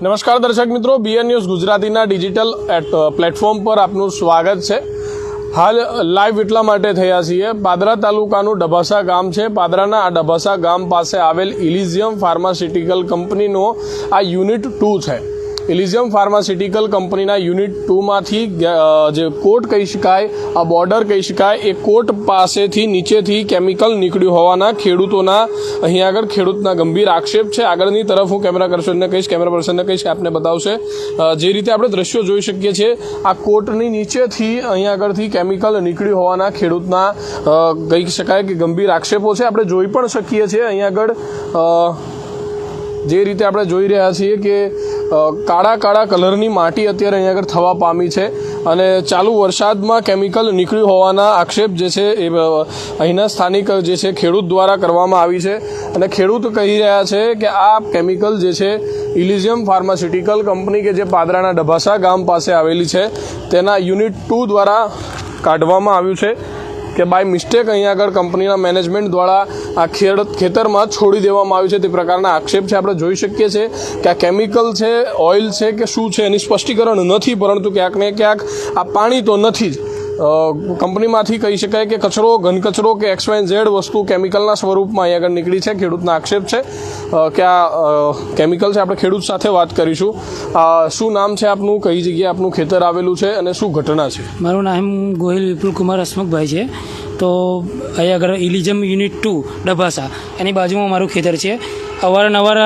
નમસ્કાર દર્શક મિત્રો, બીએન ન્યૂઝ ગુજરાતીના ડિજિટલ પ્લેટફોર્મ પર આપનું સ્વાગત છે। હાલ લાઈવ એટલા માટે થયા છીએ, પાદરા તાલુકાનું ડભાસા ગામ છે। પાદરાના આ ડભાસા ગામ પાસે આવેલ ઇલિઝિયમ ફાર્માસ્યુટિકલ કંપનીનો આ યુનિટ 2 છે। ઇલિઝિયમ ફાર્માસ્યુટિકલ કંપનીના યુનિટ 2માંથી જે કોટ કહી શકાય, આ બોર્ડર કહી શકાય, એ કોટ પાસેથી નીચેથી કેમિકલ નીકળ્યું હોવાના ખેડૂતોના અહીંયા આગળ ખેડૂતના ગંભીર આક્ષેપ છે। આગળની તરફ હું કેમેરા પર્સનને કહીશ, આપને બતાવશે। જે રીતે આપણે દ્રશ્યો જોઈ શકીએ છીએ, આ કોટની નીચેથી અહીંયા આગળથી કેમિકલ નીકળ્યું હોવાના ખેડૂતના કહી શકાય કે ગંભીર આક્ષેપો છે। આપણે જોઈ પણ શકીએ છીએ અહીંયા આગળ જે રીતે આપણે જોઈ રહ્યા છીએ કે કાળા કલરની માટી અત્યારે અહીંયા આગળ થવા પામી છે અને ચાલુ વરસાદમાં કેમિકલ નીકળ્યું હોવાના આક્ષેપ જે છે એ અહીંના સ્થાનિક જે છે ખેડૂત દ્વારા કરવામાં આવી છે। અને ખેડૂત કહી રહ્યા છે કે આ કેમિકલ જે છે ઇલિઝિયમ ફાર્માસ્યુટિકલ કંપની કે જે પાદરાના ડભાસા ગામ પાસે આવેલી છે તેના યુનિટ 2 દ્વારા કાઢવામાં આવ્યું છે કે બાય મિસ્ટેક અહીંયા આગળ કંપનીના મેનેજમેન્ટ દ્વારા આ ખેતરમાં છોડી દેવામાં આવ્યું છે, તે પ્રકારના આક્ષેપ છે। આપણે જોઈ શકીએ છીએ કે આ કેમિકલ છે, ઓઇલ છે કે શું છે એની સ્પષ્ટીકરણ નથી, પરંતુ ક્યાંક ને ક્યાંક આ પાણી તો નથી જ। કંપનીમાંથી કહી શકાય કે કચરો, ઘન કચરો કે XYZ વસ્તુ કેમિકલના સ્વરૂપમાં અહીં આગળ નીકળી છે। ખેડૂતના આક્ષેપ છે કે આ કેમિકલ છે। આપણે ખેડૂત સાથે વાત કરીશું। શું નામ છે આપનું, કઈ જગ્યાએ આપનું ખેતર આવેલું છે અને શું ઘટના છે? મારું નામ ગોહિલ વિપુલ કુમાર હસમુખભાઈ છે। તો અહીંયા આગળ ઇલિઝિયમ યુનિટ 2 ડભાસા એની બાજુમાં મારું ખેતર છે। અવારનવાર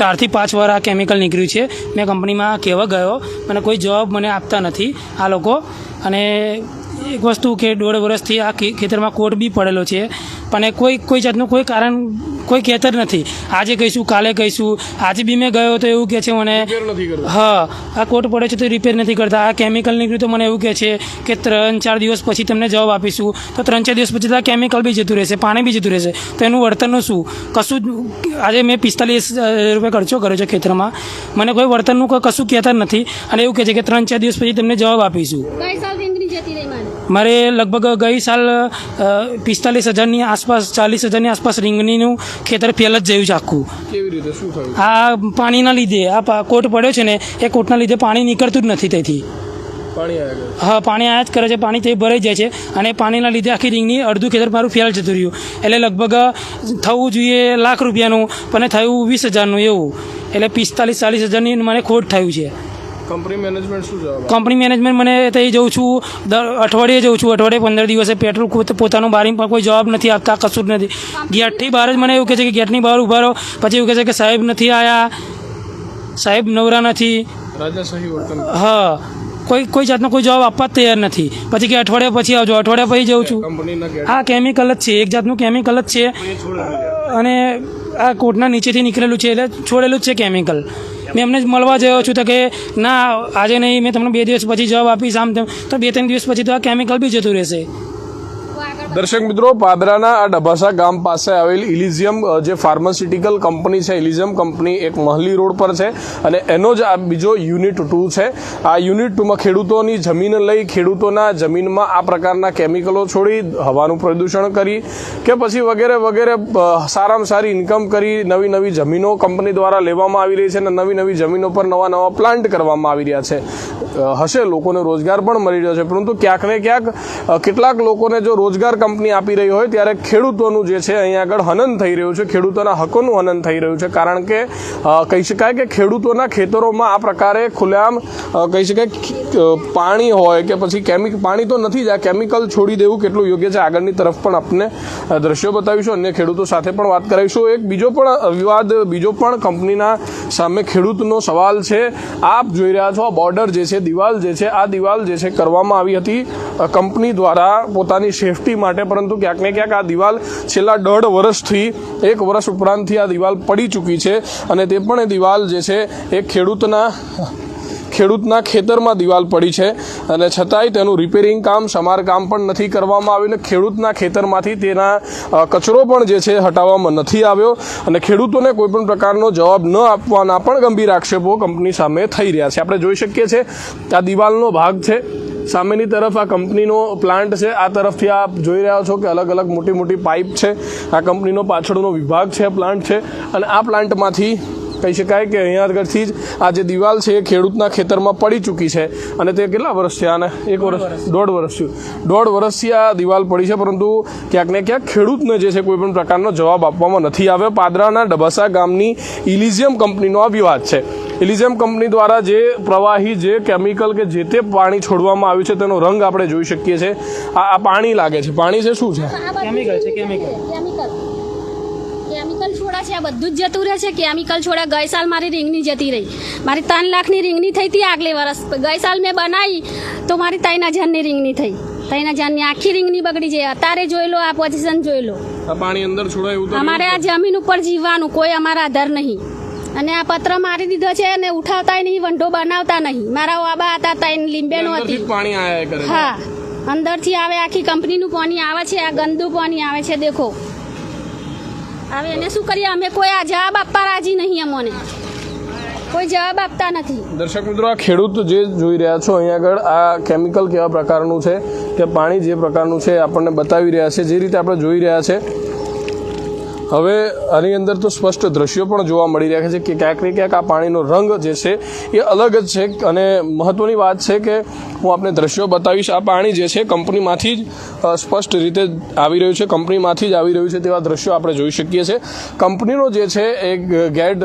4 થી 5 વાર આ કેમિકલ નીકળ્યું છે। મેં કંપનીમાં કહેવા ગયો, મને કોઈ જવાબ મને આપતા નથી આ લોકો। અને એક વસ્તુ કે 1.5 વર્ષથી આ ખેતરમાં કોટ બી પડેલો છે, પણ કોઈ જાતનું કોઈ કારણ કોઈ કહેતર નથી। આજે કહીશું, કાલે કહીશું, આજે બી મેં ગયો તો એવું કહે છે મને, હા આ કોટ પડે છે તો રિપેર નથી કરતા। આ કેમિકલ નીકળ્યું તો મને એવું કહે છે કે 3-4 દિવસ પછી તમને જવાબ આપીશું। તો 3-4 દિવસ પછી તો આ કેમિકલ બી જતું રહેશે, પાણી બી જતું રહેશે, તો એનું વળતરનું શું? કશું આજે મેં 45,000 રૂપિયા ખર્ચો કર્યો છે ખેતરમાં, મને કોઈ વળતરનું કશું કહેતા નથી। અને એવું કહે છે કે 3-4 દિવસ પછી તમને જવાબ આપીશું। મારે લગભગ ગઈ સાલ 45,000ની આસપાસ, 40,000ની આસપાસ રીંગણીનું ખેતર ફેલ જ જયું છે આખું। કેવી રીતે, શું થયું? આ પાણીના લીધે, આ કોટ પડ્યો છે ને એ કોટના લીધે પાણી નીકળતું જ નથી તેથી। હા, પાણી આયા જ કરે છે, પાણી તે ભરાઈ જાય છે અને પાણીના લીધે આખી રીંગણી અડધું ખેતર મારું ફેલ જતું રહ્યું। એટલે લગભગ થવું જોઈએ લાખ રૂપિયાનું, પણ થયું 20,000નું એવું। એટલે 45-40,000ની મને ખોટ થયું છે। કંપની મેનેજમેન્ટ શું જવાબ? કંપની મેનેજમેન્ટ મને ત્યાં જઉં છું, અઠવાડિયે જઉં છું, અઠવાડિયે 15 દિવસે પેટ્રોલ પોતાનું બારી પણ કોઈ જવાબ નથી આપતા, કશું જ નથી। ગેટથી બહાર જ મને એવું કહે છે કે ગેટની બહાર ઊભા રહો, પછી એવું કહે છે કે સાહેબ નથી આવ્યા, સાહેબ નવરા નથી। હા, કોઈ જાતનો કોઈ જવાબ આપવા જ તૈયાર નથી। પછી કે અઠવાડિયા પછી આવજો, અઠવાડિયા પછી જઉં છું। આ કેમિકલ જ છે, એક જાતનું કેમિકલ જ છે અને આ કોટના નીચેથી નીકળેલું છે, એટલે છોડેલું જ છે કેમિકલ। મેં એમને મળવા ગયો છું તો કે ના આજે નહીં, મેં તમને 2 દિવસ પછી જવાબ આપીશ, આમ તેમ। તો 2-3 દિવસ પછી તો આ કેમિકલ બી જતું રહેશે। દર્શક મિત્રો, પાદરાના આ ડભાસા ગામ પાસે આવેલ ઇલિઝિયમ જે ફાર્માસ્યુટિકલ કંપની છે, ઇલિઝિયમ કંપની એક મહલી રોડ પર છે અને એનો જ આ બીજો યુનિટ 2 છે। આ યુનિટ 2માં ખેડૂતોની જમીન લઈ, ખેડૂતોના જમીનમાં આ પ્રકારના કેમિકલો છોડી, હવાનું પ્રદૂષણ કરી કે પછી વગેરે વગેરે સારામાં સારી ઇન્કમ કરી નવી જમીનો કંપની દ્વારા લેવામાં આવી રહી છે અને નવી જમીનો પર નવા પ્લાન્ટ કરવામાં આવી રહ્યા છે। હશે લોકોને રોજગાર પણ મળી રહ્યો છે, પરંતુ ક્યાંક ને ક્યાંક કેટલાક લોકોને જો રોજગાર કંપની આપી રહી હોય ત્યારે ખેડૂતોનું જે છે અહીંયા આગળ હનન થઈ રહ્યું છે, ખેડૂતોના હકોનું હનન થઈ રહ્યું છે। કારણ કે કહી શકાય કે ખેડૂતોના ખેતરોમાં આ પ્રકારે ખુલ્લેઆમ કહી શકાય પાણી હોય કે પછી પાણી તો નથી જ, આ કેમિકલ છોડી દેવું કેટલું યોગ્ય છે? આગળની તરફ પણ આપને દ્રશ્યો બતાવીશું, અન્ય ખેડૂતો સાથે પણ વાત કરાવીશું। એક બીજો પણ વિવાદ, બીજો પણ કંપનીના સામે ખેડૂતનો સવાલ છે। આપ જોઈ રહ્યા છો આ બોર્ડર જે છે, દિવાલ જે છે, આ દિવાલ જે છે કરવામાં આવી હતી કંપની દ્વારા પોતાની સેફટી માટે, પરંતુ ક્યાંક ને ક્યાંક આ દિવાલ છેલ્લા 1.5 વર્ષથી 1 વર્ષ ઉપરાંતથી આ દિવાલ પડી ચૂકી છે અને તે પણ એ દિવાલ જે છે એ ખેડૂતના ખેતરમાં દિવાલ પડી છે અને છતાંય તેનું રિપેરિંગ કામ, સમારકામ પણ નથી કરવામાં આવ્યું ને ખેડૂતના ખેતરમાંથી તેના કચરો પણ જે છે હટાવવામાં નથી આવ્યો અને ખેડૂતોને કોઈપણ પ્રકારનો જવાબ ન આપવાના પણ ગંભીર આક્ષેપો કંપની સામે થઈ રહ્યા છે। આપણે જોઈ શકીએ છીએ આ દિવાલનો ભાગ છે, સામેની તરફ આ કંપનીનો પ્લાન્ટ છે, આ તરફથી આપ જોઈ રહ્યા છો કે અલગ મોટી પાઇપ છે। આ કંપનીનો પાછળનો વિભાગ છે, પ્લાન્ટ છે અને આ પ્લાન્ટમાંથી કહી શકાય કે અહીંયા આગળથી જ આ જે દિવાલ છે એ ખેડૂતના ખેતરમાં પડી ચૂકી છે અને તે કેટલા વર્ષ છે આને 1 વર્ષ 1.5 વર્ષ થયું 1.5 વર્ષથી આ દિવાલ પડી છે, પરંતુ ક્યાંક ને ક્યાંક ખેડૂતને જે છે કોઈ પણ પ્રકારનો જવાબ આપવામાં નથી આવ્યો. પાદરાના ડબાસા ગામની ઇલિઝિયમ કંપનીનો આ વિવાદ છે. ઇલિઝિયમ કંપની દ્વારા જે પ્રવાહી જે કેમિકલ કે જે તે પાણી છોડવામાં આવ્યું છે તેનો રંગ આપણે જોઈ શકીએ છીએ. આ પાણી લાગે છે, પાણી છે શું છે? કેમિકલ છે. કેમિકલ છોડા છે, આ બધું જ જતું રહે છે. કેમિકલ છોડા ગઈ સાલ મારી રીંગની જતી રહી. મારી 3 લાખની રીંગની થઈ હતી આગલે વર્ષ. ગઈ સાલ મેં બનાવી તો મારી 3,000ની રીંગની થઈ. 3,000ની આખી રીંગની બગડી છે. અત્યારે જોઈ લો, આ પોઝિશન જોઈ લો. આ પાણી અંદર છોડાય એવું તો અમારે આ જમીન ઉપર જીવવાનું કોઈ અમારા આધાર નહીં. અને આ પત્ર મારી દીધો છે અને ઉઠાવતા નહીં, વંઢો બનાવતા નહીં. મારા આબા હતા, 3 લીંબેનો હતી. પાણી આયા કરે. હા, અંદરથી આવે. આખી કંપનીનું પાણી આવે છે. આ ગંદુ પાણી આવે છે. દેખો હવે એને શું કરીએ અમે? કોઈ આ જવાબ આપવા રાજી નહીં. અમોને કોઈ જવાબ આપતા નથી. દર્શક મિત્રો, આ ખેડૂત જે જોઈ રહ્યા છો અહીંયા આગળ, આ કેમિકલ કેવા પ્રકારનું છે કે પાણી જે પ્રકારનું છે આપણને બતાવી રહ્યા છે, જે રીતે આપણે જોઈ રહ્યા છે. હવે આની અંદર તો સ્પષ્ટ દ્રશ્યો પણ જોવા મળી રહ્યા છે કે ક્યાંક ને ક્યાંક આ પાણીનો રંગ જે છે એ અલગ જ છે. અને મહત્ત્વની વાત છે કે હું આપને દ્રશ્યો બતાવીશ. આ પાણી જે છે કંપનીમાંથી જ સ્પષ્ટ રીતે આવી રહ્યું છે, કંપનીમાંથી જ આવી રહ્યું છે તેવા દ્રશ્યો આપણે જોઈ શકીએ છીએ. કંપનીનો જે છે એ ગેટ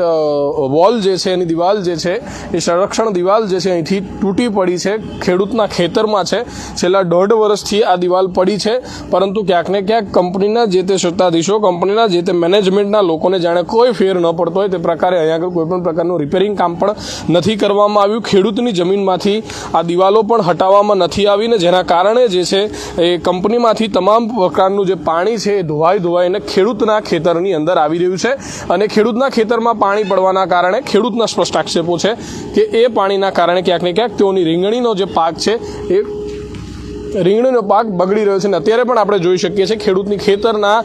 વોલ જે છે એની દિવાલ જે છે એ સંરક્ષણ દિવાલ જે છે અહીંથી તૂટી પડી છે. ખેડૂતના ખેતરમાં છે. છેલ્લા 1.5 વર્ષથી આ દિવાલ પડી છે, પરંતુ ક્યાંક ને ક્યાંક કંપનીના જે તે સત્તાધીશો, કંપનીના જે તે મેનેજમેન્ટના લોકોને જાણે કોઈ ફેર ન પડતો હોય તે પ્રકારે અહીંયા આગળ કોઈ પણ પ્રકારનું રિપેરિંગ કામ પણ નથી કરવામાં આવ્યું. ખેડૂતની જમીનમાંથી આ દિવાલો પણ હટાવવામાં નથી આવી ને જેના કારણે જે છે એ કંપનીમાંથી તમામ પ્રકારનું જે પાણી છે એ ધોવાઈને ખેડૂતના ખેતરની અંદર આવી રહ્યું છે. અને ખેડૂતના ખેતરમાં પાણી પડવાના કારણે ખેડૂતના સ્પષ્ટ આક્ષેપો છે કે એ પાણીના કારણે ક્યાંક ને ક્યાંક તેઓની રીંગણીનો જે પાક છે એ રીંગણીનો પાક બગડી રહ્યો છે. ને અત્યારે પણ આપણે જોઈ શકીએ છીએ ખેડૂતની ખેતરના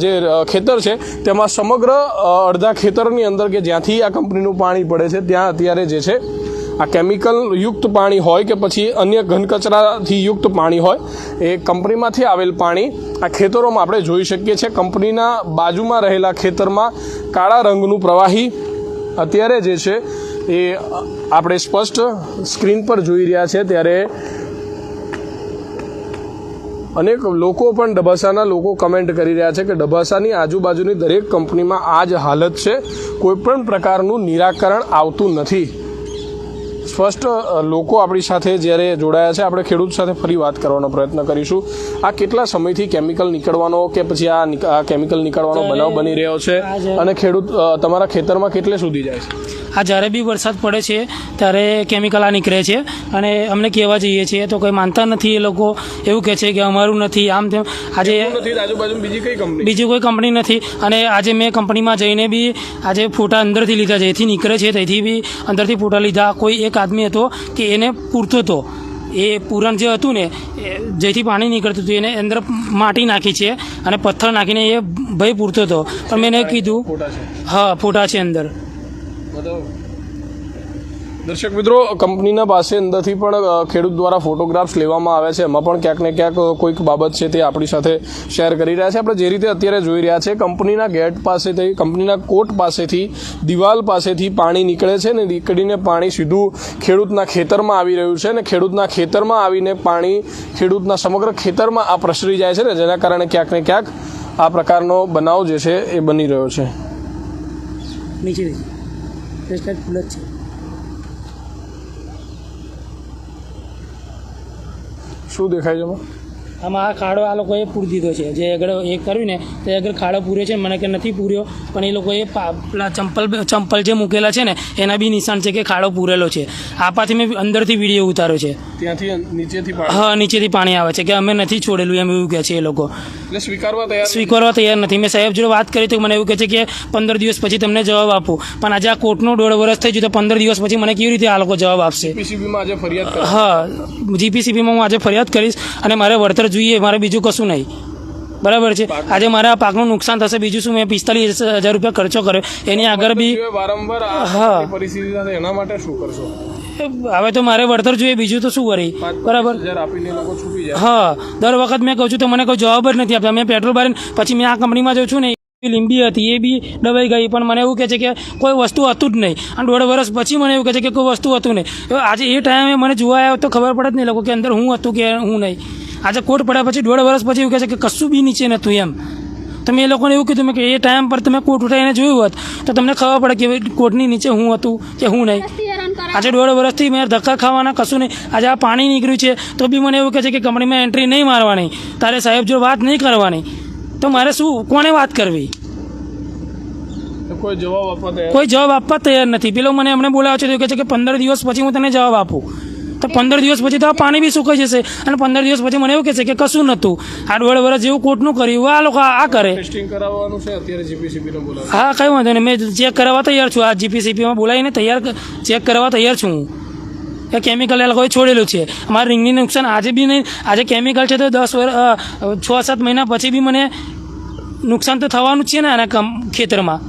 જે ખેતર છે તેમાં સમગ્ર અડધા ખેતરની અંદર કે જ્યાંથી આ કંપનીનું પાણી પડે છે ત્યાં અત્યારે જે છે આ કેમિકલ યુક્ત પાણી હોય કે પછી અન્ય ઘન કચરાથી યુક્ત પાણી હોય, એ કંપનીમાંથી આવેલ પાણી આ ખેતરોમાં આપણે જોઈ શકીએ છીએ. કંપનીના બાજુમાં રહેલા ખેતરમાં કાળા રંગનું પ્રવાહી અત્યારે જે છે એ આપણે સ્પષ્ટ સ્ક્રીન પર જોઈ રહ્યા છે. ત્યારે અનેક લોકો પણ ડબાસાના લોકો કમેન્ટ કરી રહ્યા છે કે ડબાસાની આજુબાજુની દરેક કંપનીમાં આ જ હાલત છે, કોઈ પણ પ્રકારનું નિરાકરણ આવતું નથી. સ્પષ્ટ લોકો આપણી સાથે જ્યારે જોડાયા છે, આપણે ખેડૂત સાથે ફરી વાત કરવાનો પ્રયત્ન કરીશું. આ કેટલા સમયથી કેમિકલ નીકળવાનો કે પછી આ કેમિકલ નીકળવાનો બનાવ બની રહ્યો છે અને ખેડૂત તમારા ખેતરમાં કેટલે સુધી જાય છે? આ જ્યારે બી વરસાદ પડે છે ત્યારે કેમિકલ આ નીકળે છે અને અમને કહેવા જઈએ છીએ તો કોઈ માનતા નથી. એ લોકો એવું કહે છે કે અમારું નથી, આમ તેમ. આજે આજુબાજુ બીજી કોઈ કંપની નથી. અને આજે મેં કંપનીમાં જઈને બી આજે ફોટા અંદરથી લીધા, જેથી નીકળે છે તેથી બી અંદરથી ફોટા લીધા. કોઈ એક આદમી હતો કે એને પૂરતો હતો, એ પૂરણ જે હતું ને જેથી પાણી નીકળતું હતું એને અંદર માટી નાખી છે અને પથ્થર નાખીને એ ભાઈ પૂરતો હતો. પણ મેં એને કીધું હા ફોટા છે અંદર. દર્શક મિત્રો, કંપનીના પાસે અંદરથી પણ ખેડૂત દ્વારા ફોટોગ્રાફ્સ લેવામાં આવે છે. એમાં પણ ક્યાંક ને ક્યાંક કોઈક બાબત છે તે આપણી સાથે શેર કરી રહ્યા છે. આપણે જે રીતે અત્યારે જોઈ રહ્યા છે, કંપનીના ગેટ પાસેથી, કંપનીના કોર્ટ પાસેથી, દિવાલ પાસેથી પાણી નીકળે છે ને નીકળીને પાણી સીધું ખેડૂતના ખેતરમાં આવી રહ્યું છે. ને ખેડૂતના ખેતરમાં આવીને પાણી ખેડૂતના સમગ્ર ખેતરમાં આ પ્રસરી જાય છે ને જેના કારણે ક્યાંક ને ક્યાંક આ પ્રકારનો બનાવ જે છે એ બની રહ્યો છે. નીચે ફૂલ જ છે. શું દેખાય છે આમાં? આ ખાડો આ લોકોએ પૂરી દીધો છે. જે આગળ એ કર્યું ને તે આગળ ખાડો પૂર્યો છે. મને કે નથી પૂર્યો, પણ એ લોકોએ પેલા ચંપલ જે મૂકેલા છે ને એના બી નિશાન છે કે ખાડો પૂરેલો છે. આ પાછી મેં અંદરથી વિડીયો ઉતાર્યો છે. ત્યાંથી નીચેથી હા, નીચેથી પાણી આવે છે કે અમે નથી છોડેલું એમ એવું કહે છે એ લોકો. એટલે સ્વીકારવા તૈયાર નથી. મેં સાહેબ જોડે વાત કરી તો મને એવું કહે છે કે 15 દિવસ પછી તમને જવાબ આપું. પણ આજે આ કોર્ટનું 1.5 વર્ષ થઈ ગયું તો 15 દિવસ પછી મને કેવી રીતે આ લોકો જવાબ આપશે? હા, જીપીસીબીમાં હું આજે ફરિયાદ કરીશ અને મારે વળતર જોઈએ, મારે બીજું કશું નહીં. બરાબર છે? આજે મારા પાકનું નુકસાન થશે, બીજું શું? મેં 45,000 રૂપિયા ખર્ચો કર્યો એની આગળ બી. હા, એના માટે શું કરશો? હવે તો મારે વળતર જોઈએ, બીજું તો શું કરી? બરાબર. હા, દર વખત મેં કહું છું તો મને કોઈ જવાબ જ નથી આપતા. મેં પેટ્રોલ ભરીને પછી મેં આ કંપનીમાં જાઉં છું ને લીંબી હતી એ બી દબાઈ ગઈ, પણ મને એવું કહે છે કે કોઈ વસ્તુ હતું જ નહીં, અને 1.5 વર્ષ પછી મને એવું કહે છે કે કોઈ વસ્તુ હતું નહીં. આજે એ ટાઈમે મને જોવા આવ્યો તો ખબર પડે જ નહીં લોકો કે અંદર હું હતું કે હું નહીં. આજે કોર્ટ પડ્યા પછી 1.5 વર્ષ પછી એવું કહે છે કે કશું બી નીચે નહોતું એમ. તો મેં એ લોકોને એવું કીધું કે એ ટાઈમ પર તમે કોર્ટ ઉઠાવીને જોયું હોત તો તમને ખબર પડે કે કોર્ટની નીચે હું હતું કે હું નહીં. આજે 1.5 વર્ષથી મેં ધક્કા ખાવાના કશું નહીં. આજે આ પાણી નીકળ્યું છે તો બી મને એવું કહે છે કે કંપનીમાં એન્ટ્રી નહીં મારવાની, તારે સાહેબ જો વાત નહીં કરવાની. તો મારે શું કોને વાત કરવી? કોઈ જવાબ આપવા તૈયાર નથી. પેલો મને એમણે બોલાવ્યો છે તો કહે છે કે 15 દિવસ પછી હું તને જવાબ આપું. તો 15 દિવસ પછી તો આ પાણી બી સુકાઈ જશે, અને 15 દિવસ પછી મને એવું કહે છે કે કશું નહોતું. આ 1.5 વર્ષ જેવું કોર્ટનું કર્યું આ લોકો આ કરે. હા, કઈ વાંધો નહીં, મેં ચેક કરાવવા તૈયાર છું. આ જીપીસીબીમાં બોલાવીને ચેક કરાવવા તૈયાર છું હું. એ કેમિકલ એ લોકોએ છોડેલું છે. અમારા રીંગની નુકસાન આજે બી નહીં. આજે કેમિકલ છે તો 6-7 મહિના પછી બી મને નુકસાન તો થવાનું જ છે ને આના ખેતરમાં.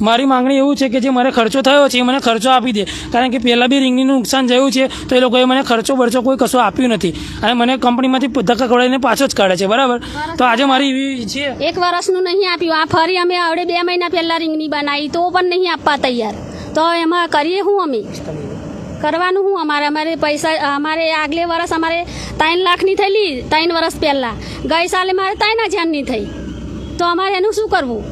મારી માંગણી એવું છે કે જે મને ખર્ચો થયો છે એ મને ખર્ચો આપી દે, કારણ કે પહેલાં બી રીંગણીનું નુકસાન થયું છે તો એ લોકોએ મને ખર્ચો કોઈ કશું આપ્યું નથી, અને મને કંપનીમાંથી ધક્કા ખવડાવીને પાછો જ કાઢે છે. બરાબર, તો આજે મારી એવી છે 1 વર્ષનું નહીં આપ્યું. આ ફરી અમે આવડે 2 મહિના પહેલાં રીંગણી બનાવી તો પણ નહીં આપવા તૈયાર. તો એમાં કરીએ શું અમે? કરવાનું શું અમારે પૈસા અમારે આગલે વર્ષ અમારે 3 લાખની થયેલી 3 વર્ષ પહેલાં. ગઈ સાલે મારે 3,000ની થઈ. તો અમારે એનું શું કરવું?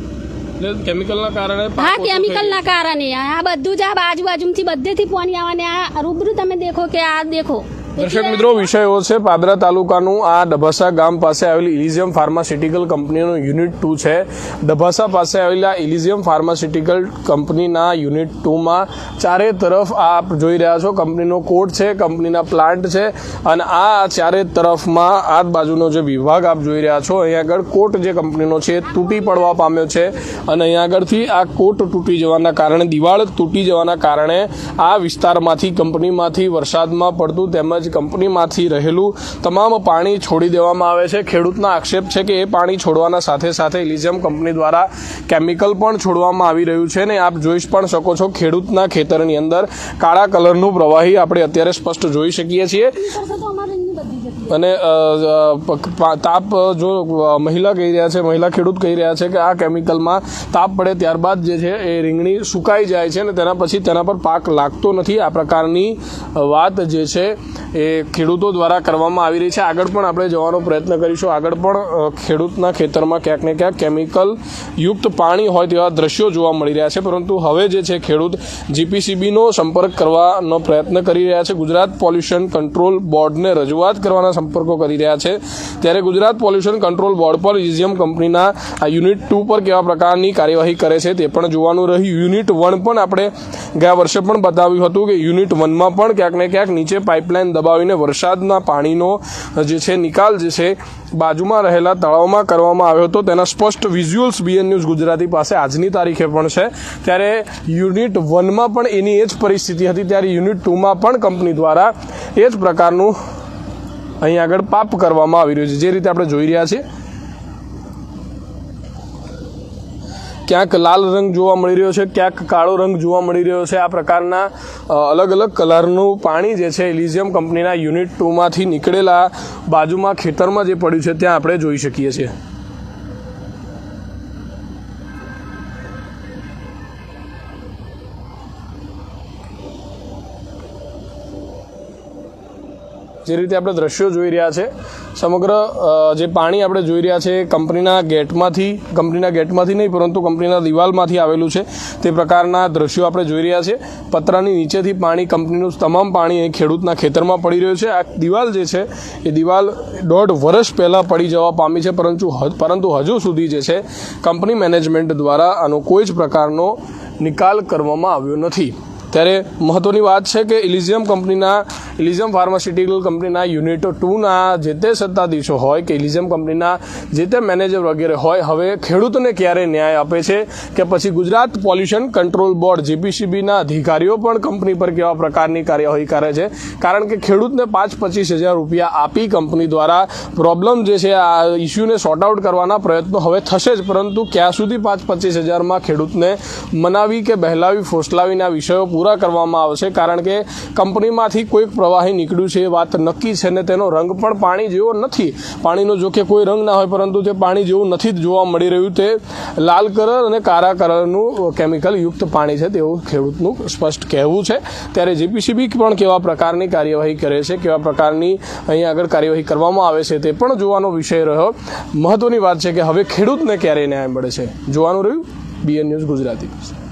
કેમિકલના કારણે? હા, કેમિકલના કારણે. આ બધું જ આ બાજુથી બધેથી પાણી આવવાને આ રૂબરૂ તમે દેખો કે આ દેખો. દર્શક મિત્રો, વિષય એવો છે પાદરા તાલુકાનું આ ડભાસા ગામ પાસે આવેલી ઇલિઝિયમ ફાર્માસ્યુટિકલ કંપનીનું યુનિટ 2 છે. ડભાસા પાસે આવેલા ઇલિઝિયમ ફાર્માસ્યુટિકલ કંપનીના યુનિટ 2માં ચારે તરફ આપ જોઈ રહ્યા છો કંપનીનો કોર્ટ છે, કંપનીના પ્લાન્ટ છે, અને આ ચારે તરફમાં આ બાજુનો જે વિભાગ આપ જોઈ રહ્યા છો અહીંયા આગળ કોર્ટ જે કંપનીનો છે તૂટી પડવા પામ્યો છે, અને અહીંયા આગળથી આ કોર્ટ તૂટી જવાના કારણે, દિવાળ તૂટી જવાના કારણે આ વિસ્તારમાંથી કંપનીમાંથી વરસાદમાં પડતું તેમજ કંપનીમાંથી રહેલું તમામ પાણી છોડી દેવામાં આવે છે. ખેડૂતના આક્ષેપ છે કે એ પાણી છોડવાના સાથે સાથે ઇલિઝિયમ કંપની દ્વારા કેમિકલ પણ છોડવામાં આવી રહ્યું છે, ને આપ જોઈ પણ શકો છો ખેડૂતના ખેતરની અંદર કાળા કલરનું પ્રવાહી આપણે અત્યારે સ્પષ્ટ જોઈ શકીએ છીએ. અને તાપ જો મહિલા કહી રહ્યા છે, મહિલા ખેડૂત કહી રહ્યા છે કે આ કેમિકલમાં તાપ પડે ત્યારબાદ જે છે એ રીંગણી સુકાઈ જાય છે, અને તેના પછી તેના પર પાક લાગતો નથી. આ પ્રકારની વાત જે છે એ ખેડૂતો દ્વારા કરવામાં આવી રહી છે. આગળ પણ આપણે જવાનો પ્રયત્ન કરીશું. આગળ પણ ખેડૂતના ખેતરમાં ક્યાંક ને ક્યાંક કેમિકલ યુક્ત પાણી હોય તેવા દ્રશ્યો જોવા મળી રહ્યા છે, પરંતુ હવે જે છે ખેડૂત જીપીસીબીનો સંપર્ક કરવાનો પ્રયત્ન કરી રહ્યા છે. ગુજરાત પોલ્યુશન કંટ્રોલ બોર્ડને રજૂઆત કરવાના સંપર્કો કરી રહ્યા છે. ત્યારે ગુજરાત પોલ્યુશન કંટ્રોલ બોર્ડ પર ઇલિઝિયમ કંપનીના આ યુનિટ 2 પર કેવા પ્રકારની કાર્યવાહી કરે છે તે પણ જોવાનું રહ્યું. યુનિટ 1 પણ આપણે ગયા વર્ષે પણ બતાવ્યું હતું કે યુનિટ 1માં પણ ક્યાંક ને ક્યાંક નીચે પાઇપલાઇન દબાવીને વરસાદના પાણીનો જે છે નિકાલ જે છે બાજુમાં રહેલા તળાવમાં કરવામાં આવ્યો હતો. તેના સ્પષ્ટ વિઝ્યુઅલ્સ BN ન્યૂઝ ગુજરાતી પાસે આજની તારીખે પણ છે. ત્યારે યુનિટ 1માં પણ એની એ જ પરિસ્થિતિ હતી, ત્યારે યુનિટ 2માં પણ કંપની દ્વારા એ જ પ્રકારનું અહીં આગળ પાપ કરવામાં આવી રહ્યું છે. જે રીતે આપણે જોઈ રહ્યા છીએ ક્યાંક લાલ રંગ જોવા મળી રહ્યો છે, ક્યાંક કાળો રંગ જોવા મળી રહ્યો છે. આ પ્રકારના અલગ અલગ કલરનું પાણી જે છે ઇલિઝિયમ કંપનીના યુનિટ 2માંથી નીકળેલા બાજુમાં ખેતરમાં જે પડ્યું છે ત્યાં આપણે જોઈ શકીએ છીએ. જે રીતે આપણે દ્રશ્યો જોઈ રહ્યા છે, સમગ્ર જે પાણી આપણે જોઈ રહ્યા છે કંપનીના ગેટમાંથી નહીં પરંતુ કંપનીના દિવાલમાંથી આવેલું છે. તે પ્રકારના દ્રશ્યો આપણે જોઈ રહ્યા છે. પતરાની નીચેથી પાણી, કંપનીનું તમામ પાણી અહીં ખેડૂતના ખેતરમાં પડી રહ્યું છે. આ દિવાલ જે છે એ દિવાલ 1.5 વર્ષ પહેલાં પડી જવા પામી છે, પરંતુ હજુ સુધી જે છે કંપની મેનેજમેન્ટ દ્વારા આનો કોઈ જ પ્રકારનો નિકાલ કરવામાં આવ્યો નથી. ત્યારે મહત્વની વાત છે કે ઇલિઝિયમ ફાર્માસ્યુટિકલ કંપનીના યુનિટ 2ના જે તે સત્તાધીશો હોય કે ઇલિઝિયમ કંપનીના જે તે મેનેજર વગેરે હોય, હવે ખેડૂતને ક્યારે ન્યાય આપે છે કે પછી ગુજરાત પોલ્યુશન કંટ્રોલ બોર્ડ જીપીસીબીના અધિકારીઓ પણ કંપની પર કેવા પ્રકારની કાર્યવાહી કરે છે? કારણ કે ખેડૂતને 5-25 હજાર રૂપિયા આપી કંપની દ્વારા પ્રોબ્લેમ જે છે આ ઇસ્યુને સોર્ટ આઉટ કરવાના પ્રયત્નો હવે થશે જ, પરંતુ ક્યાં સુધી 5-25 હજારમાં ખેડૂતને મનાવી કે બહેલાવી ફોસલાવીને આ વિષયો પૂરા કરવામાં આવશે? કારણ કે કંપનીમાંથી કોઈક પ્રવાહી નીકળ્યું છે એ વાત નક્કી છે ને તેનો રંગ પણ પાણી જેવો નથી. પાણીનો જો કે કોઈ રંગ ના હોય, પરંતુ તે પાણી જેવું નથી જ જોવા મળી રહ્યું. તે લાલ કલર અને કાળા કલરનું કેમિકલ યુક્ત પાણી છે તેવું ખેડૂતનું સ્પષ્ટ કહેવું છે. ત્યારે જીપીસીબી પણ કેવા પ્રકારની કાર્યવાહી કરે છે, કેવા પ્રકારની અહીં આગળ કાર્યવાહી કરવામાં આવે છે તે પણ જોવાનો વિષય રહ્યો. મહત્વની વાત છે કે હવે ખેડૂતને ક્યારે ન્યાય મળે છે જોવાનું રહ્યું. BN news Gujarati.